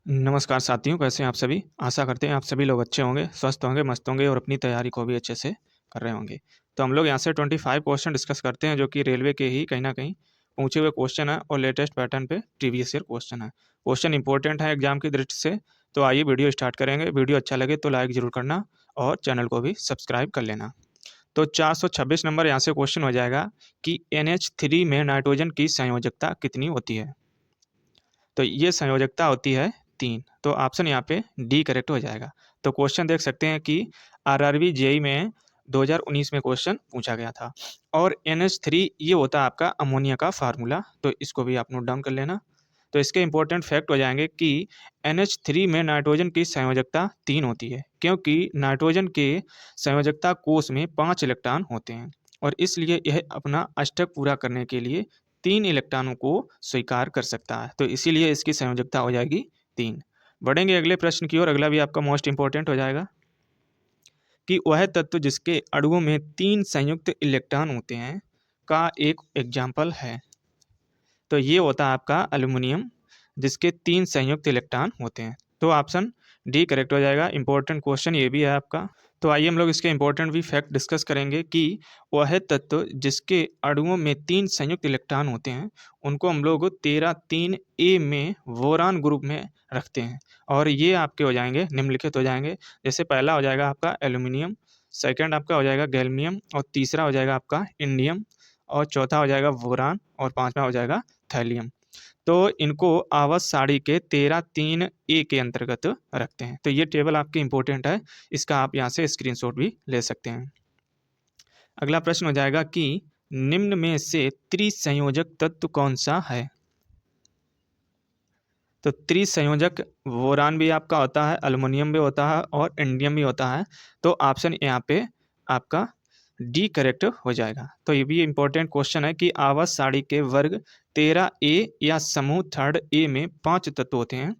नमस्कार साथियों, कैसे हैं आप सभी? आशा करते हैं आप सभी लोग अच्छे होंगे, स्वस्थ होंगे, मस्त होंगे और अपनी तैयारी को भी अच्छे से कर रहे होंगे। तो हम लोग यहाँ से 25 क्वेश्चन डिस्कस करते हैं जो कि रेलवे के ही कहीं न कहीं पूछे हुए क्वेश्चन हैं और लेटेस्ट पैटर्न पे प्रीवियस ईयर क्वेश्चन है। क्वेश्चन इंपॉर्टेंट है एग्जाम की दृष्टि से, तो आइए वीडियो स्टार्ट करेंगे। वीडियो अच्छा लगे तो लाइक ज़रूर करना और चैनल को भी सब्सक्राइब कर लेना। तो 426 नंबर यहाँ से क्वेश्चन हो जाएगा कि NH3 में नाइट्रोजन की संयोजकता कितनी होती है? तो ये संयोजकता होती है 3। तो ऑप्शन यहाँ पे डी करेक्ट हो जाएगा। तो क्वेश्चन देख सकते हैं कि आरआरबी जेईई में 2019 में क्वेश्चन पूछा गया था और NH3 ये होता है आपका अमोनिया का फार्मूला। तो इसको भी आप नोट डाउन कर लेना। तो इसके इंपॉर्टेंट फैक्ट हो जाएंगे कि NH3 में नाइट्रोजन की संयोजकता 3 होती है क्योंकि नाइट्रोजन के संयोजकता कोष में 5 इलेक्ट्रॉन होते हैं और इसलिए यह अपना अष्टक पूरा करने के लिए 3 इलेक्ट्रॉनों को स्वीकार कर सकता है। तो इसीलिए इसकी संयोजकता हो जाएगी 3। बढ़ेंगे अगले प्रश्न की ओर। अगला भी आपका मोस्ट इंपॉर्टेंट हो जाएगा कि वह तत्व जिसके अणुओं में 3 संयुक्त इलेक्ट्रॉन होते हैं का एक एग्जाम्पल है। तो ये होता है आपका एल्युमिनियम जिसके 3 संयुक्त इलेक्ट्रॉन होते हैं। तो ऑप्शन डी करेक्ट हो जाएगा। इंपॉर्टेंट क्वेश्चन ये भी है आपका। तो आइए हम लोग इसके इंपॉर्टेंट भी फैक्ट डिस्कस करेंगे कि वह तत्व जिसके अणुओं में 3 संयुक्त इलेक्ट्रॉन होते हैं उनको हम लोग 13 3 ए में बोरान ग्रुप में रखते हैं और ये आपके हो जाएंगे निम्नलिखित हो जाएंगे। जैसे पहला हो जाएगा आपका एल्युमिनियम, सेकंड आपका हो जाएगा गैल्मियम और तीसरा हो जाएगा आपका इंडियम और चौथा हो जाएगा बोरान और पांचवा हो जाएगा थैलियम। तो इनको आवर्त सारणी के 13 3 ए के अंतर्गत रखते हैं। तो ये टेबल आपके इंपॉर्टेंट है, इसका आप यहाँ से स्क्रीनशॉट भी ले सकते हैं। अगला प्रश्न हो जाएगा कि निम्न में से त्रिसंयोजक तत्व कौन सा है? तो त्रिसंयोजक बोरान भी आपका होता है, एल्युमिनियम भी होता है और इंडियम भी होता है। तो ऑप्शन यहाँ पे आपका डी करेक्ट हो जाएगा। तो ये भी इंपॉर्टेंट क्वेश्चन है कि आवर्त सारणी के वर्ग 13 ए या समूह थर्ड ए में 5 तत्व होते हैं।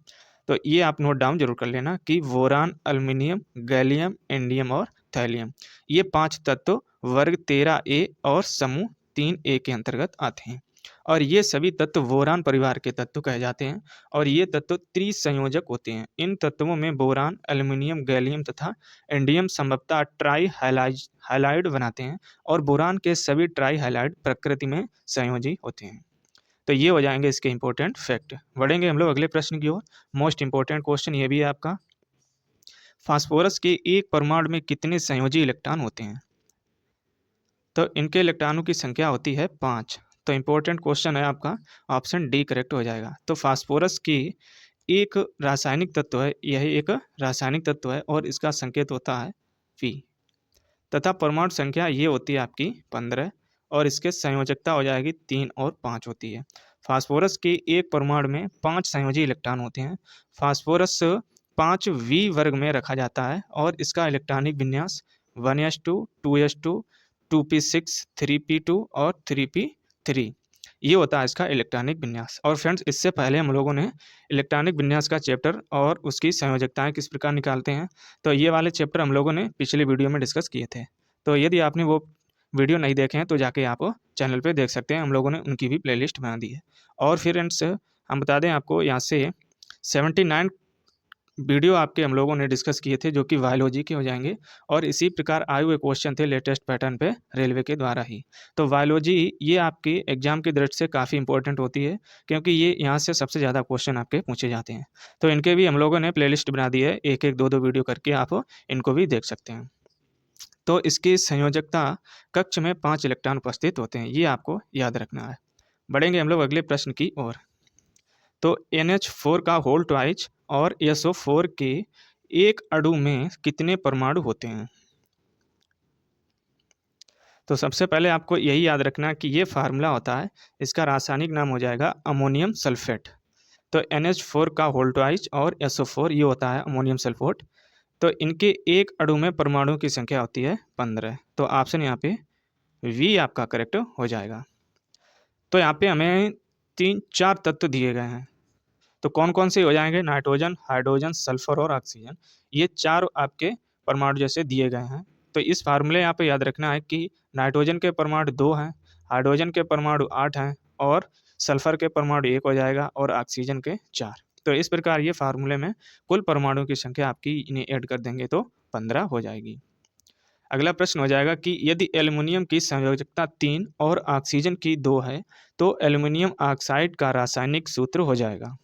तो ये आप नोट डाउन जरूर कर लेना कि बोरान, एल्युमिनियम, गैलियम, इंडियम और थैलियम ये 5 तत्व वर्ग 13 ए और समूह 3 ए के अंतर्गत आते हैं और ये सभी तत्व बोरान परिवार के तत्व कहे जाते हैं और ये तत्व त्रिसंयोजक होते हैं। इन तत्वों में बोरान, एल्युमिनियम, गैलियम तथा इंडियम संभवतः ट्राई हाइलाइड बनाते हैं और बोरान के सभी ट्राई हाइलाइड प्रकृति में संयोजी होते हैं। तो ये हो जाएंगे इसके इंपॉर्टेंट फैक्ट। बढ़ेंगे हम लोग अगले प्रश्न की ओर। मोस्ट इंपॉर्टेंट क्वेश्चन ये भी है आपका, फास्फोरस के एक परमाणु में कितने संयोजी इलेक्ट्रॉन होते हैं? तो इनके इलेक्ट्रॉनों की संख्या होती है 5। तो इंपॉर्टेंट क्वेश्चन है आपका, ऑप्शन डी करेक्ट हो जाएगा। तो फास्फोरस की एक रासायनिक तत्व है, यह एक रासायनिक तत्व है और इसका संकेत होता है P तथा परमाणु संख्या ये होती है आपकी 15 और इसके संयोजकता हो जाएगी 3 और 5 होती है। फास्फोरस के एक परमाणु में 5 संयोजी इलेक्ट्रॉन होते हैं। फास्फोरस 5V वर्ग में रखा जाता है और इसका इलेक्ट्रॉनिक विन्यास 1s2, 2s2, 2p6, 3p2 और 3p3 ये होता है इसका इलेक्ट्रॉनिक विन्यास। और फ्रेंड्स इससे पहले हम लोगों ने इलेक्ट्रॉनिक विन्यास का चैप्टर और उसकी संयोजकताएं किस प्रकार निकालते हैं तो ये वाले चैप्टर हम लोगों ने पिछले वीडियो में डिस्कस किए थे। तो यदि आपने वो वीडियो नहीं देखे हैं तो जाके आप चैनल पे देख सकते हैं, हम लोगों ने उनकी भी प्लेलिस्ट बना दी है। और फिर फ्रेंड्स हम बता दें आपको यहाँ से 79 वीडियो आपके हम लोगों ने डिस्कस किए थे जो कि बायोलॉजी के हो जाएंगे और इसी प्रकार आए हुए क्वेश्चन थे लेटेस्ट पैटर्न पे रेलवे के द्वारा ही। तो बायोलॉजी ये आपकी एग्जाम की दृष्टि से काफ़ी इंपॉर्टेंट होती है क्योंकि ये यहाँ से सबसे ज़्यादा क्वेश्चन आपके पूछे जाते हैं। तो इनके भी हम लोगों ने प्लेलिस्ट बना दी है, एक एक दो दो वीडियो करके आप इनको भी देख सकते हैं। तो इसकी संयोजकता कक्ष में 5 इलेक्ट्रॉन उपस्थित होते हैं, ये आपको याद रखना है। बढ़ेंगे हम लोग अगले प्रश्न की ओर। तो NH4 का होल ट्वाइस और SO4 के एक अणु में कितने परमाणु होते हैं? तो सबसे पहले आपको यही याद रखना कि ये फार्मूला होता है, इसका रासायनिक नाम हो जाएगा अमोनियम सल्फेट। तो NH4 का होल ट्वाइस और SO4 ये होता है अमोनियम सल्फेट। तो इनके एक अणु में परमाणु की संख्या होती है 15। तो ऑप्शन यहाँ पे वी आपका करेक्ट हो जाएगा। तो यहाँ पे हमें 3 4 तत्व दिए गए हैं, तो कौन कौन से हो जाएंगे? नाइट्रोजन, हाइड्रोजन, सल्फर और ऑक्सीजन, ये 4 आपके परमाणु जैसे दिए गए हैं। तो इस फार्मूले यहाँ पे याद रखना है कि नाइट्रोजन के परमाणु 2 हैं, हाइड्रोजन के परमाणु 8 हैं और सल्फर के परमाणु 1 हो जाएगा और ऑक्सीजन के 4। तो इस प्रकार ये फार्मूले में कुल परमाणुओं की संख्या आपकी इन्हें ऐड कर देंगे तो 15 हो जाएगी। अगला प्रश्न हो जाएगा कि यदि एल्युमिनियम की संयोजकता 3 और ऑक्सीजन की 2 है तो एल्युमिनियम ऑक्साइड का रासायनिक सूत्र हो जाएगा।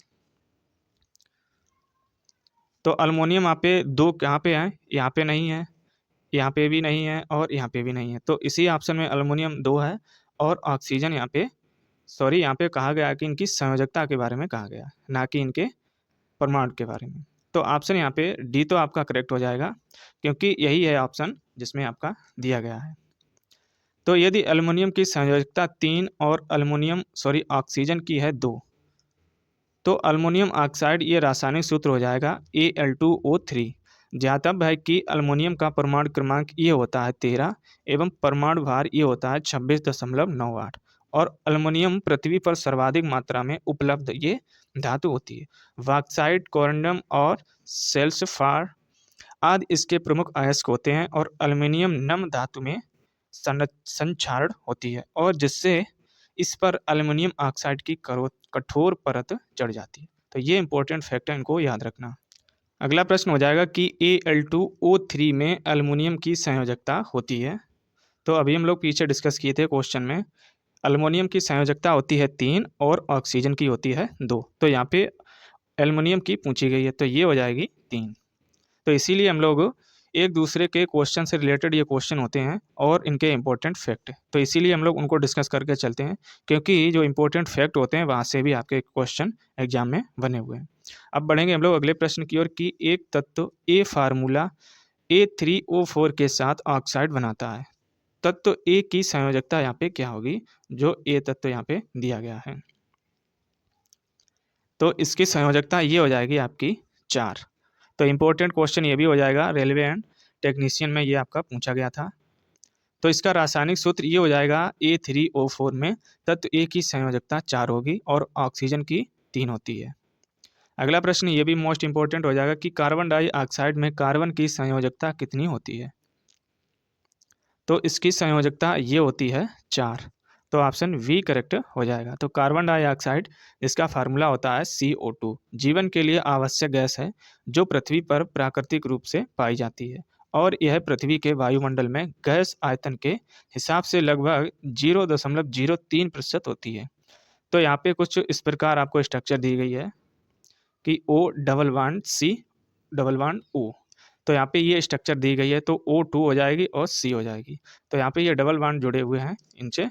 तो अल्मोनियम यहाँ पे 2 कहाँ पे है, यहाँ पे नहीं है, यहाँ पे भी नहीं है और यहाँ पे भी नहीं है। तो इसी ऑप्शन में अल्मोनियम 2 है और ऑक्सीजन यहाँ पे यहाँ पे कहा गया है कि इनकी संयोजकता के बारे में कहा गया, ना कि इनके परमाणु के बारे में। तो ऑप्शन यहाँ पे डी तो आपका करेक्ट हो जाएगा, क्योंकि यही है ऑप्शन जिसमें आपका दिया गया है। तो यदि अल्युमिनियम की संयोजकता 3 और ऑक्सीजन की है 2, तो अल्युमिनियम ऑक्साइड ये रासायनिक सूत्र हो जाएगा Al2O3। ज्ञातव्य है कि अल्युमिनियम का परमाणु क्रमांक ये होता है 13 एवं परमाणु भार ये होता है 26.98 और अल्युमिनियम पृथ्वी पर सर्वाधिक मात्रा में उपलब्ध ये धातु होती है। बॉक्साइट, कोरंडम और सेल्सफार आदि इसके प्रमुख अयस्क होते हैं और अल्युमिनियम नम धातु में संक्षारण होती है और जिससे इस पर अल्युमिनियम ऑक्साइड की कठोर परत चढ़ जाती है। तो ये इंपॉर्टेंट फैक्ट है, इनको याद रखना। अगला प्रश्न हो जाएगा कि Al2O3 में अल्युमिनियम की संयोजकता होती है। तो अभी हम लोग पीछे डिस्कस किए थे क्वेश्चन में, अल्युमिनियम की संयोजकता होती है 3 और ऑक्सीजन की होती है 2। तो यहाँ पे एल्युमिनियम की पूछी गई है तो ये हो जाएगी 3। तो इसीलिए हम लोग एक दूसरे के क्वेश्चन से रिलेटेड ये क्वेश्चन होते हैं और इनके इंपॉर्टेंट फैक्ट, तो इसीलिए हम लोग उनको डिस्कस करके चलते हैं, क्योंकि जो इंपॉर्टेंट फैक्ट होते हैं वहाँ से भी आपके क्वेश्चन एग्जाम में बने हुए हैं। अब बढ़ेंगे हम लोग अगले प्रश्न की ओर कि एक तत्व ए फार्मूला A3O4 के साथ ऑक्साइड बनाता है, तत्व ए की संयोजकता यहाँ पे क्या होगी, जो ए तत्व यहाँ पे दिया गया है। तो इसकी संयोजकता ये हो जाएगी आपकी 4। तो इम्पोर्टेंट क्वेश्चन ये भी हो जाएगा, रेलवे एंड टेक्नीशियन में ये आपका पूछा गया था। तो इसका रासायनिक सूत्र ये हो जाएगा A3O4 में तत्व ए की संयोजकता 4 होगी और ऑक्सीजन की 3 होती है। अगला प्रश्न ये भी मोस्ट इंपॉर्टेंट हो जाएगा कि कार्बन डाइऑक्साइड में कार्बन की संयोजकता कितनी होती है। तो इसकी संयोजकता ये होती है 4। तो ऑप्शन वी करेक्ट हो जाएगा। तो कार्बन डाइऑक्साइड इसका फार्मूला होता है CO2, जीवन के लिए आवश्यक गैस है जो पृथ्वी पर प्राकृतिक रूप से पाई जाती है और यह पृथ्वी के वायुमंडल में गैस आयतन के हिसाब से लगभग 0.03% होती है। तो यहाँ पे कुछ इस प्रकार आपको स्ट्रक्चर दी गई है कि O+C+O। तो यहाँ पे ये स्ट्रक्चर दी गई है, तो O2 हो जाएगी और C हो जाएगी। तो यहाँ पे ये डबल बॉन्ड जुड़े हुए हैं इनसे।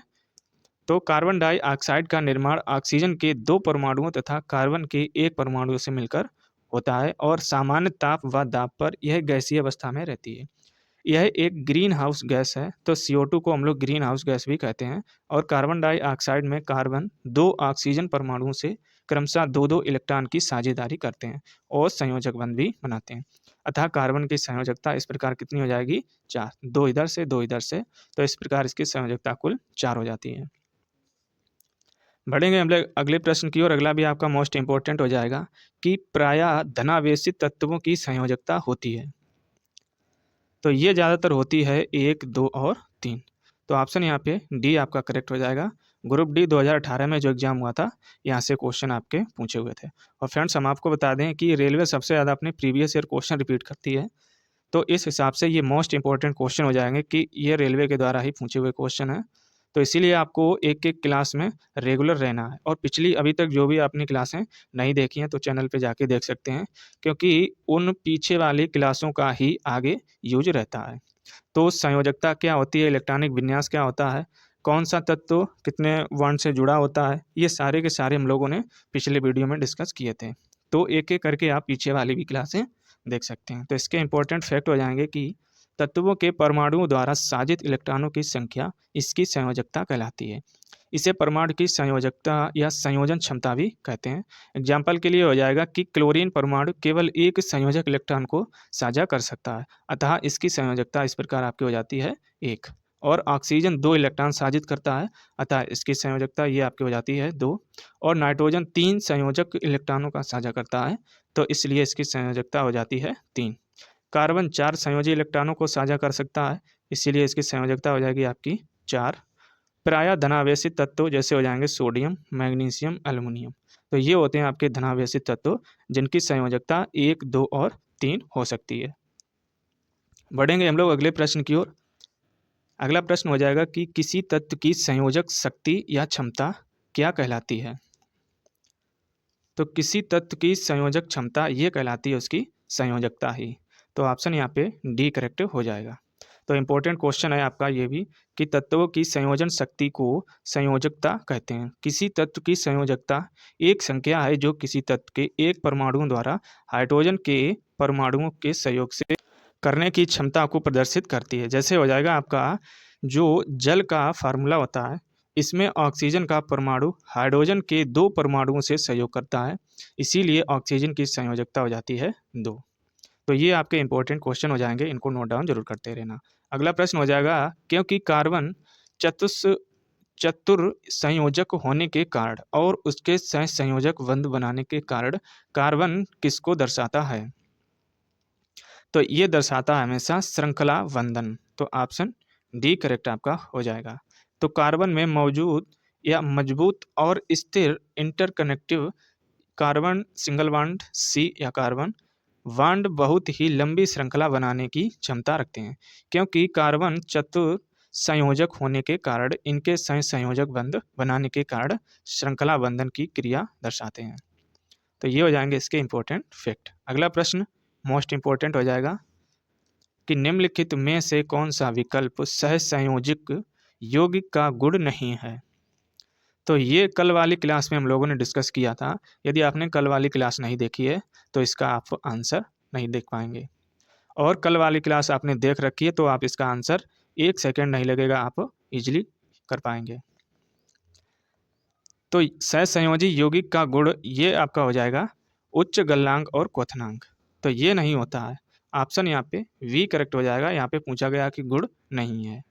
तो कार्बन डाइऑक्साइड का निर्माण ऑक्सीजन के 2 परमाणुओं तथा कार्बन के 1 परमाणु से मिलकर होता है और सामान्य ताप व दाब पर यह गैसीय अवस्था में रहती है। यह एक ग्रीन हाउस गैस है। तो CO2 को हम लोग ग्रीन हाउस गैस भी कहते हैं और कार्बन डाइऑक्साइड में कार्बन 2 ऑक्सीजन परमाणुओं से क्रमशः 2-2 इलेक्ट्रॉन की साझेदारी करते हैं और संयोजक बंध भी बनाते हैं। अतः कार्बन की संयोजकता इस प्रकार कितनी हो जाएगी, 4। 2 इधर से 2 इधर से, तो इस प्रकार इसकी संयोजकता कुल 4 हो जाती है। बढ़ेंगे हम लोग अगले प्रश्न की ओर। अगला भी आपका मोस्ट इंपॉर्टेंट हो जाएगा कि प्रायः धनावेशित तत्वों की संयोजकता होती है। तो ये ज़्यादातर होती है 1, 2 और 3। तो ऑप्शन यहाँ पे डी आपका करेक्ट हो जाएगा। ग्रुप डी 2018 में जो एग्जाम हुआ था, यहाँ से क्वेश्चन आपके पूछे हुए थे। और फ्रेंड्स हम आपको बता दें कि रेलवे सबसे ज़्यादा अपने प्रीवियस ईयर क्वेश्चन रिपीट करती है, तो इस हिसाब से ये मोस्ट इंपॉर्टेंट क्वेश्चन हो जाएंगे कि ये रेलवे के द्वारा ही पूछे हुए क्वेश्चन है। तो इसीलिए आपको एक एक क्लास में रेगुलर रहना है और पिछली अभी तक जो भी आपने क्लासें नहीं देखी हैं तो चैनल पे जाके देख सकते हैं, क्योंकि उन पीछे वाली क्लासों का ही आगे यूज रहता है। तो संयोजकता क्या होती है, इलेक्ट्रॉनिक विन्यास क्या होता है, कौन सा तत्व कितने बॉन्ड से जुड़ा होता है, ये सारे के सारे हम लोगों ने पिछले वीडियो में डिस्कस किए थे। तो एक एक करके आप पीछे वाली भी क्लासें देख सकते हैं। तो इसके इंपॉर्टेंट फैक्ट हो जाएंगे कि तत्वों के परमाणुओं द्वारा साजित इलेक्ट्रॉनों की संख्या इसकी संयोजकता कहलाती है। इसे परमाणु की संयोजकता या संयोजन क्षमता भी कहते हैं। एग्जाम्पल के लिए हो जाएगा कि क्लोरीन परमाणु केवल एक संयोजक इलेक्ट्रॉन को साझा कर सकता है, अतः इसकी संयोजकता इस प्रकार आपकी हो जाती है 1। और ऑक्सीजन 2 इलेक्ट्रॉन साजित करता है, अतः इसकी संयोजकता ये आपकी हो जाती है 2। और नाइट्रोजन 3 संयोजक इलेक्ट्रॉनों का साझा करता है, तो इसलिए इसकी संयोजकता हो जाती है 3। कार्बन 4 संयोजी इलेक्ट्रॉनों को साझा कर सकता है, इसीलिए इसकी संयोजकता हो जाएगी आपकी 4। प्रायः धनावेशित तत्व जैसे हो जाएंगे सोडियम, मैग्नीशियम, एल्युमिनियम, तो ये होते हैं आपके धनावेशित तत्व जिनकी संयोजकता 1, 2 और 3 हो सकती है। बढ़ेंगे हम लोग अगले प्रश्न की ओर। अगला प्रश्न हो जाएगा कि किसी तत्व की संयोजक शक्ति या क्षमता क्या कहलाती है। तो किसी तत्व की संयोजक क्षमता ये कहलाती है उसकी संयोजकता ही। तो ऑप्शन यहाँ पे डी करेक्ट हो जाएगा। तो इम्पोर्टेंट क्वेश्चन है आपका ये भी कि तत्वों की संयोजन शक्ति को संयोजकता कहते हैं। किसी तत्व की संयोजकता एक संख्या है जो किसी तत्व के एक परमाणु द्वारा हाइड्रोजन के परमाणुओं के सहयोग से करने की क्षमता को प्रदर्शित करती है। जैसे हो जाएगा आपका जो जल का फार्मूला होता है, इसमें ऑक्सीजन का परमाणु हाइड्रोजन के 2 परमाणुओं से सहयोग करता है, इसीलिए ऑक्सीजन की संयोजकता हो जाती है 2। तो ये आपके इंपॉर्टेंट क्वेश्चन हो जाएंगे, इनको नोट डाउन जरूर करते रहना। अगला प्रश्न हो जाएगा क्योंकि कार्बन चतुर संयोजक होने के कारण और उसके सह संयोजक बंध बनाने के कारण कार्बन किसको दर्शाता है। तो ये दर्शाता है हमेशा श्रृंखला बंधन। तो ऑप्शन डी करेक्ट आपका हो जाएगा। तो कार्बन में मौजूद या मजबूत और स्थिर इंटरकनेक्टिव कार्बन सिंगल बॉन्ड सी या कार्बन बॉन्ड बहुत ही लंबी श्रृंखला बनाने की क्षमता रखते हैं, क्योंकि कार्बन चतुर संयोजक होने के कारण इनके सह संयोजक बंध बनाने के कारण श्रृंखला बंधन की क्रिया दर्शाते हैं। तो ये हो जाएंगे इसके इंपॉर्टेंट फैक्ट। अगला प्रश्न मोस्ट इंपॉर्टेंट हो जाएगा कि निम्नलिखित में से कौन सा विकल्प सह संयोजक यौगिक का गुण नहीं है। तो ये कल वाली क्लास में हम लोगों ने डिस्कस किया था। यदि आपने कल वाली क्लास नहीं देखी है तो इसका आप आंसर नहीं देख पाएंगे, और कल वाली क्लास आपने देख रखी है तो आप इसका आंसर 1 सेकेंड नहीं लगेगा, आप इजीली कर पाएंगे। तो सहसंयोजी यौगिक का गुण ये आपका हो जाएगा उच्च गलनांक और क्वथनांक। तो ये नहीं होता है, ऑप्शन यहाँ पे वी करेक्ट हो जाएगा। यहाँ पे पूछा गया कि गुण नहीं है।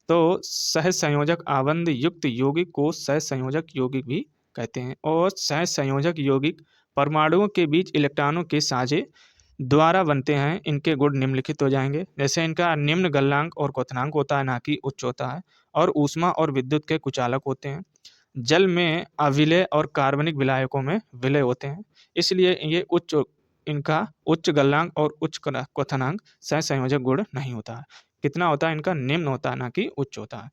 तो सहसंयोजक आबंध युक्त यौगिक को सहसंयोजक यौगिक भी कहते हैं, और सहसंयोजक यौगिक परमाणुओं के बीच इलेक्ट्रॉनों के साझे द्वारा बनते हैं। इनके गुण निम्नलिखित हो जाएंगे, जैसे इनका निम्न गलनांक और क्वथनांक होता है, ना कि उच्च होता है, और ऊष्मा और विद्युत के कुचालक होते हैं। जल में अविलय और कार्बनिक विलायकों में विलय होते हैं, इसलिए ये इनका उच्च गलनांक और उच्च क्वथनांक सहसंयोजक गुण नहीं होता है। कितना होता है इनका, निम्न होता है, ना कि उच्च होता है।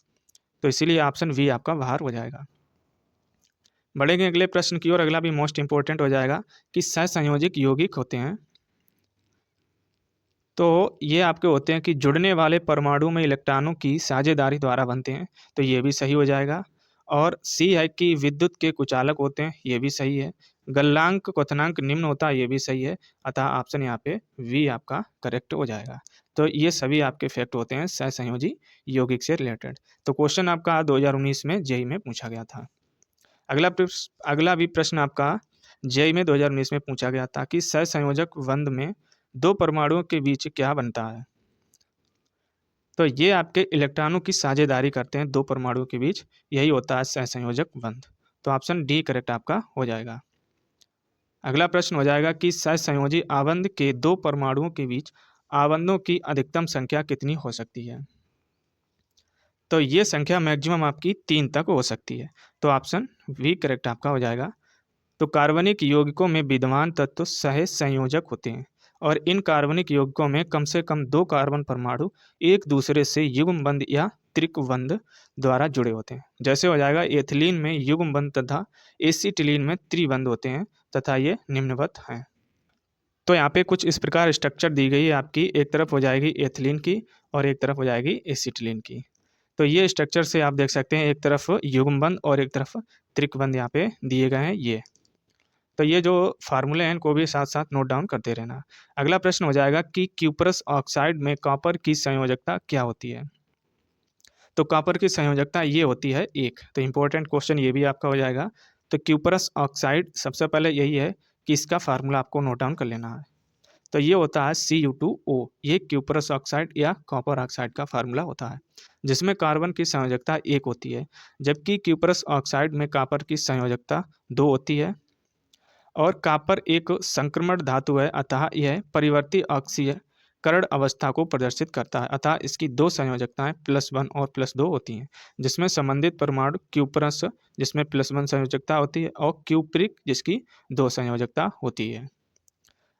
तो इसीलिए ऑप्शन वी आपका बाहर हो जाएगा। बढ़ेंगे अगले प्रश्न की ओर। अगला भी मोस्ट इंपोर्टेंट हो जाएगा कि सहसंयोजक यौगिक होते हैं तो ये आपके होते हैं कि जुड़ने वाले परमाणु में इलेक्ट्रॉनों की साझेदारी द्वारा बनते हैं। तो ये भी सही हो जाएगा। और सी है कि विद्युत के कुचालक होते हैं, ये भी सही है। गलनांक क्वथनांक निम्न होता है, ये भी सही है। अतः ऑप्शन यहाँ पे वी आपका करेक्ट हो जाएगा। तो ये सभी आपके फैक्ट होते हैं सहसंयोजी यौगिक से रिलेटेड। तो क्वेश्चन आपका 2019 में जेई में पूछा गया था। अगला भी प्रश्न आपका जेई में 2019 में पूछा गया था कि सहसंयोजक बंध में 2 परमाणुओं के बीच क्या बनता है। तो ये आपके इलेक्ट्रॉनों की साझेदारी करते हैं 2 परमाणुओं के बीच, यही होता है सहसंयोजक बंध। तो ऑप्शन डी करेक्ट आपका हो जाएगा। अगला प्रश्न हो जाएगा कि सहसंयोजी आबंध के 2 परमाणुओं के बीच आबंधों की अधिकतम संख्या कितनी हो सकती है। तो ये संख्या मैक्सिमम आपकी 3 तक हो सकती है। तो ऑप्शन वी करेक्ट आपका हो जाएगा। तो कार्बनिक यौगिकों में विद्यमान तत्व सह संयोजक होते हैं, और इन कार्बनिक यौगिकों में कम से कम 2 कार्बन परमाणु एक दूसरे से युग्म बंध या त्रिक बंध द्वारा जुड़े होते हैं। जैसे हो जाएगा एथिलीन में युग्म बंध तथा एसिटिलीन में त्रिबंध होते हैं तथा ये निम्नवत हैं। तो यहाँ पे कुछ इस प्रकार स्ट्रक्चर दी गई है आपकी, एक तरफ हो जाएगी एथिलीन की और एक तरफ हो जाएगी एसिटिलीन की। तो ये स्ट्रक्चर से आप देख सकते हैं, एक तरफ युग्म बंध और एक तरफ त्रिक बंध यहाँ पे दिए गए हैं ये। तो ये जो फार्मूले हैं इनको भी साथ साथ नोट डाउन करते रहना। अगला प्रश्न हो जाएगा कि क्यूपरस ऑक्साइड में कॉपर की संयोजकता क्या होती है। तो कॉपर की संयोजकता ये होती है 1। तो इंपॉर्टेंट क्वेश्चन ये भी आपका हो जाएगा। तो क्यूपरस ऑक्साइड सबसे पहले यही है कि इसका फार्मूला आपको नोट डाउन कर लेना है। तो ये होता है Cu2O। ये क्यूपरस ऑक्साइड या कॉपर ऑक्साइड का फार्मूला होता है, जिसमें कार्बन की संयोजकता 1 होती है, जबकि क्यूपरस ऑक्साइड में कॉपर की संयोजकता 2 होती है। और कॉपर एक संक्रमण धातु है, अतः यह परिवर्ती अक्षीय कर्ण अवस्था को प्रदर्शित करता है, अतः इसकी दो संयोजकताएं +1 और +2 होती हैं, जिसमें संबंधित परमाणु क्यूप्रस जिसमें +1 संयोजकता होती है और क्यूप्रिक जिसकी 2 संयोजकता होती है।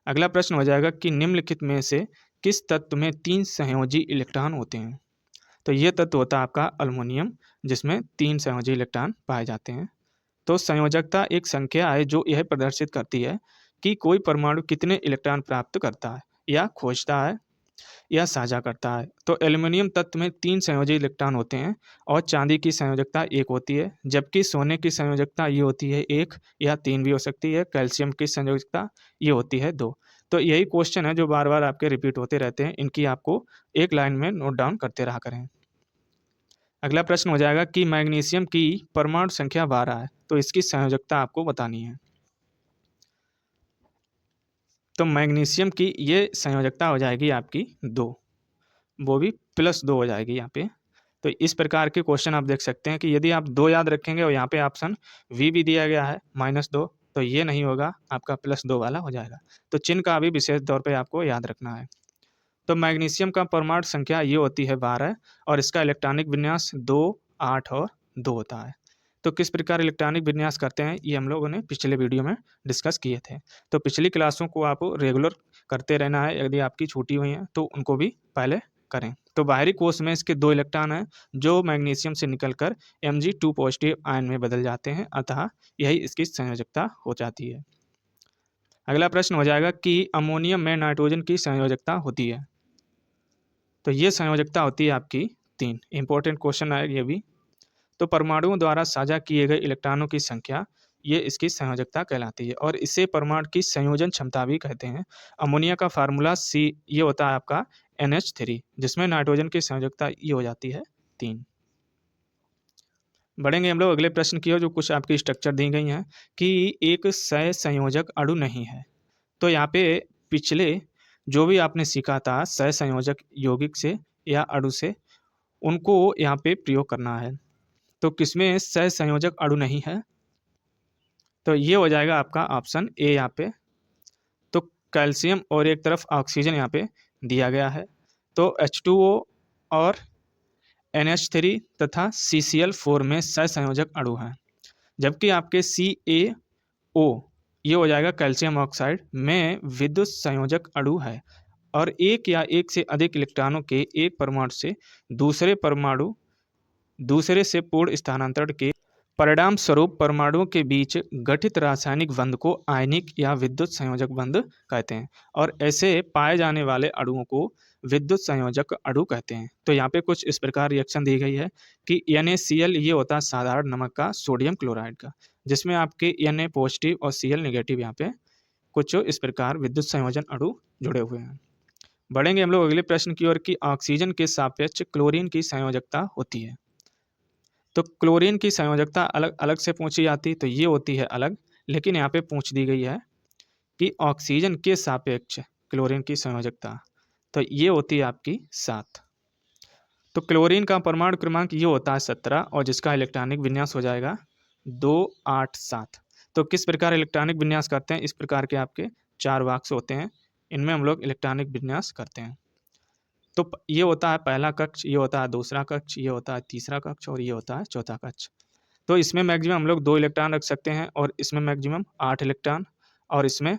अगला प्रश्न हो जाएगा कि निम्नलिखित में से किस तत्व में 3 संयोजी इलेक्ट्रॉन होते हैं? तो ये तत्व होता है आपका अल्युमिनियम, जिसमें 3 संयोजी इलेक्ट्रॉन पाए जाते हैं। तो संयोजकता एक संख्या है जो यह प्रदर्शित करती है कि कोई परमाणु कितने इलेक्ट्रॉन प्राप्त करता है या खोजता है या साझा करता है। तो एल्युमिनियम तत्व में 3 संयोजी इलेक्ट्रॉन होते हैं और चांदी की संयोजकता 1 होती है, जबकि सोने की संयोजकता ये होती है 1 या 3 भी हो सकती है। कैल्शियम की संयोजकता ये होती है 2। तो यही क्वेश्चन है जो बार बार आपके रिपीट होते रहते हैं, इनकी आपको एक लाइन में नोट डाउन करते रहा करें। अगला प्रश्न हो जाएगा कि मैग्नीशियम की परमाणु संख्या 12 है, तो इसकी संयोजकता आपको बतानी है। तो मैग्नीशियम की ये संयोजकता हो जाएगी आपकी 2, वो भी +2 हो जाएगी यहाँ पे। तो इस प्रकार के क्वेश्चन आप देख सकते हैं कि यदि आप 2 याद रखेंगे और यहाँ पे ऑप्शन वी भी दिया गया है -2, तो ये नहीं होगा, आपका +2 वाला हो जाएगा। तो चिन्ह का भी विशेष तौर पे आपको याद रखना है। तो मैग्नीशियम का परमाणु संख्या ये होती है 12 और इसका इलेक्ट्रॉनिक विन्यास 2, 8 और 2 होता है। तो किस प्रकार इलेक्ट्रॉनिक विन्यास करते हैं ये हम लोगों ने पिछले वीडियो में डिस्कस किए थे। तो पिछली क्लासों को आप रेगुलर करते रहना है, यदि आपकी छूटी हुई हैं तो उनको भी पहले करें। तो बाहरी कोश में इसके 2 इलेक्ट्रॉन हैं जो मैग्नीशियम से निकलकर Mg2 पॉजिटिव आयन में बदल जाते हैं, अतः यही इसकी संयोजकता हो जाती है। अगला प्रश्न हो जाएगा कि अमोनियम में नाइट्रोजन की संयोजकता होती है। तो ये संयोजकता होती है आपकी 3। इंपॉर्टेंट क्वेश्चन है ये भी। तो परमाणुओं द्वारा साझा किए गए इलेक्ट्रॉनों की संख्या ये इसकी संयोजकता कहलाती है और इसे परमाणु की संयोजन क्षमता भी कहते हैं। अमोनिया का फार्मूला सी ये होता है आपका NH3, जिसमें नाइट्रोजन की संयोजकता ये हो जाती है 3। बढ़ेंगे हम लोग अगले प्रश्न की ओर, जो कुछ आपकी स्ट्रक्चर दी गई हैं कि एक सहसंयोजक अणु नहीं है। तो यहाँ पे पिछले जो भी आपने सीखा था सहसंयोजक यौगिक से या अणु से, उनको यहाँ पे प्रयोग करना है। तो किसमें सहसंयोजक अणु नहीं है? तो ये हो जाएगा आपका ऑप्शन ए यहाँ पे। तो कैल्शियम और एक तरफ ऑक्सीजन यहाँ पे दिया गया है। तो H2O और NH3 तथा CCl4 में सहसंयोजक अणु हैं, जबकि आपके CaO ये हो जाएगा कैल्शियम ऑक्साइड में विद्युत संयोजक अणु है और एक या एक से अधिक इलेक्ट्रॉनों के एक परमाणु से दूसरे से पूर्ण स्थानांतरण के परिणाम स्वरूप परमाणुओं के बीच गठित रासायनिक बंध को आयनिक या विद्युत संयोजक बंध कहते हैं और ऐसे पाए जाने वाले अणुओं को विद्युत संयोजक अणु कहते हैं। तो यहाँ पे कुछ इस प्रकार रिएक्शन दी गई है कि NaCl ये होता है साधारण नमक का सोडियम क्लोराइड का, जिसमें आपके Na पॉजिटिव और Cl नेगेटिव यहाँ पे कुछ इस प्रकार विद्युत संयोजन अणु जुड़े हुए हैं। बढ़ेंगे हम लोग अगले प्रश्न की ओर कि ऑक्सीजन के सापेक्ष क्लोरीन की संयोजकता होती है। तो क्लोरीन की संयोजकता अलग अलग से पूछी जाती तो ये होती है अलग, लेकिन यहाँ पे पूछ दी गई है कि ऑक्सीजन के सापेक्ष क्लोरीन की संयोजकता, तो ये होती है आपकी 7। तो क्लोरीन का परमाणु क्रमांक ये होता है 17 और जिसका इलेक्ट्रॉनिक विन्यास हो जाएगा 2, 8, 7। तो किस प्रकार इलेक्ट्रॉनिक विन्यास करते हैं? इस प्रकार के आपके 4 बॉक्स होते हैं, इनमें हम लोग इलेक्ट्रॉनिक विन्यास करते हैं। तो ये होता है पहला कक्ष, ये होता है दूसरा कक्ष, ये होता है तीसरा कक्ष और ये होता है चौथा कक्ष। तो इसमें मैक्सिमम हम लोग 2 इलेक्ट्रॉन रख सकते हैं और इसमें मैक्सिमम 8 इलेक्ट्रॉन और इसमें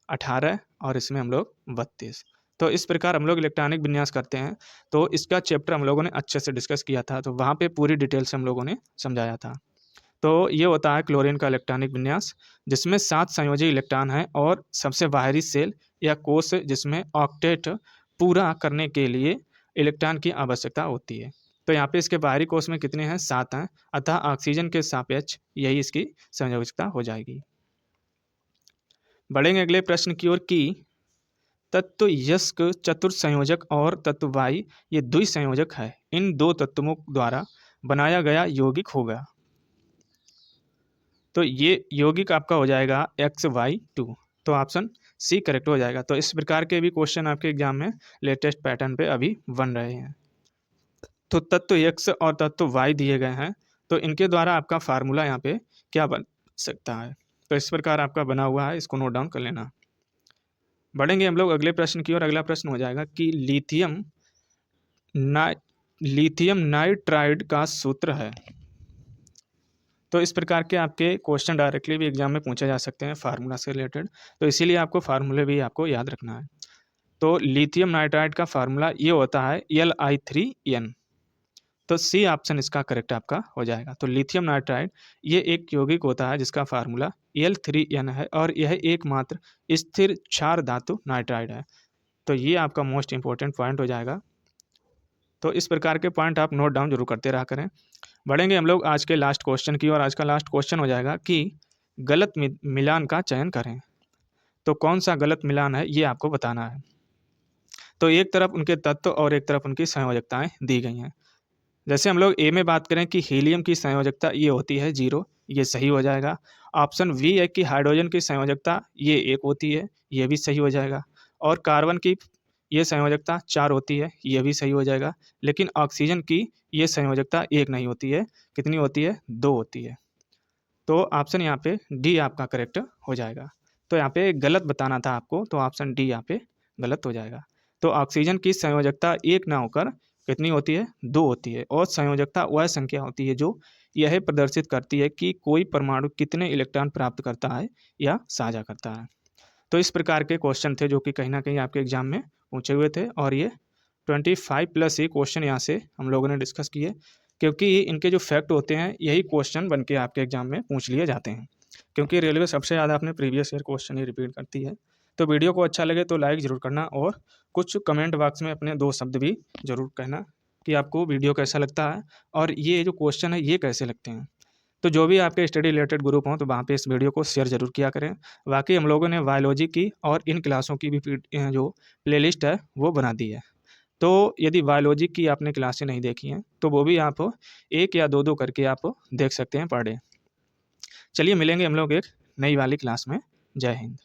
18 और इसमें हम लोग 32। तो इस प्रकार हम लोग इलेक्ट्रॉनिक विन्यास करते हैं। तो इसका चैप्टर हम लोगों ने अच्छे से डिस्कस किया था, तो वहाँ पे पूरी डिटेल से हम लोगों ने समझाया था। तो ये होता है क्लोरीन का इलेक्ट्रॉनिक विन्यास, जिसमें 7 संयोजी इलेक्ट्रॉन हैं और सबसे बाहरी सेल या कोष जिसमें ऑक्टेट पूरा करने के लिए इलेक्ट्रॉन की आवश्यकता होती है। तो यहाँ पे इसके बाहरी कोष में कितने हैं? 7 हैं, अतः ऑक्सीजन के सापेक्ष यही इसकी संयोजकता हो जाएगी। बढ़ेंगे अगले प्रश्न की ओर कि तत्व यस्क चतुर्थ संयोजक और तत्व वाई ये द्विसंयोजक है, इन 2 तत्वों द्वारा बनाया गया यौगिक होगा। तो ये यौगिक आपका हो जाएगा XY2। तो ऑप्शन सी करेक्ट हो जाएगा। तो इस प्रकार के भी क्वेश्चन आपके एग्जाम में लेटेस्ट पैटर्न पे अभी बन रहे हैं। तो तत्व X और तत्व Y दिए गए हैं, तो इनके द्वारा आपका फार्मूला यहाँ पे क्या बन सकता है? तो इस प्रकार आपका बना हुआ है, इसको नोट डाउन कर लेना। बढ़ेंगे हम लोग अगले प्रश्न की ओर। अगला प्रश्न हो जाएगा कि लिथियम नाइट्राइड का सूत्र है। तो इस प्रकार के आपके क्वेश्चन डायरेक्टली भी एग्जाम में पूछे जा सकते हैं फार्मूला से रिलेटेड, तो इसीलिए आपको फार्मूले भी आपको याद रखना है। तो लिथियम नाइट्राइड का फार्मूला ये होता है Li3n। तो सी ऑप्शन इसका करेक्ट आपका हो जाएगा। तो लिथियम नाइट्राइड ये एक यौगिक होता है जिसका फार्मूला L3n है और यह एकमात्र स्थिर क्षार धातु नाइट्राइड है। तो ये आपका मोस्ट इंपॉर्टेंट पॉइंट हो जाएगा। तो इस प्रकार के पॉइंट आप नोट डाउन जरूर करते रहा करें। बढ़ेंगे हम लोग आज के लास्ट क्वेश्चन की और। आज का लास्ट क्वेश्चन हो जाएगा कि गलत मिलान का चयन करें। तो कौन सा गलत मिलान है ये आपको बताना है। तो एक तरफ उनके तत्व और एक तरफ उनकी संयोजकताएं दी गई हैं। जैसे हम लोग ए में बात करें कि हीलियम की संयोजकता ये होती है 0, ये सही हो जाएगा। ऑप्शन बी है कि हाइड्रोजन की संयोजकता ये 1 होती है, ये भी सही हो जाएगा। और कार्बन की ये संयोजकता 4 होती है, ये भी सही हो जाएगा। लेकिन ऑक्सीजन की ये संयोजकता 1 नहीं होती है, कितनी होती है? 2 होती है। तो ऑप्शन यहाँ पे डी आपका करेक्ट हो जाएगा। तो यहाँ पे गलत बताना था आपको, तो ऑप्शन डी यहाँ पे गलत हो जाएगा। तो ऑक्सीजन की संयोजकता 1 ना होकर कितनी होती है? 2 होती है। और संयोजकता वह संख्या होती है जो यह प्रदर्शित करती है कि कोई परमाणु कितने इलेक्ट्रॉन प्राप्त करता है या साझा करता है। तो इस प्रकार के क्वेश्चन थे जो कि कहीं ना कहीं आपके एग्जाम में पूछे हुए थे, और ये 25+ ये क्वेश्चन यहाँ से हम लोगों ने डिस्कस किए, क्योंकि इनके जो फैक्ट होते हैं यही क्वेश्चन बन के आपके एग्जाम में पूछ लिए जाते हैं। क्योंकि रेलवे सबसे ज़्यादा अपने प्रीवियस ईयर क्वेश्चन ही रिपीट करती है। तो वीडियो को अच्छा लगे तो लाइक ज़रूर करना, और कुछ कमेंट बॉक्स में अपने 2 शब्द भी ज़रूर कहना कि आपको वीडियो कैसा लगता है और ये जो क्वेश्चन है ये कैसे लगते हैं। तो जो भी आपके स्टडी रिलेटेड ग्रुप हों तो वहाँ पे इस वीडियो को शेयर ज़रूर किया करें। बाकी हम लोगों ने बायोलॉजी की और इन क्लासों की भी जो प्लेलिस्ट है वो बना दी है। तो यदि बायोलॉजी की आपने क्लासें नहीं देखी हैं तो वो भी आप 1 या 2 करके आप देख सकते हैं पर डे। चलिए मिलेंगे हम लोग एक नई वाली क्लास में। जय हिंद।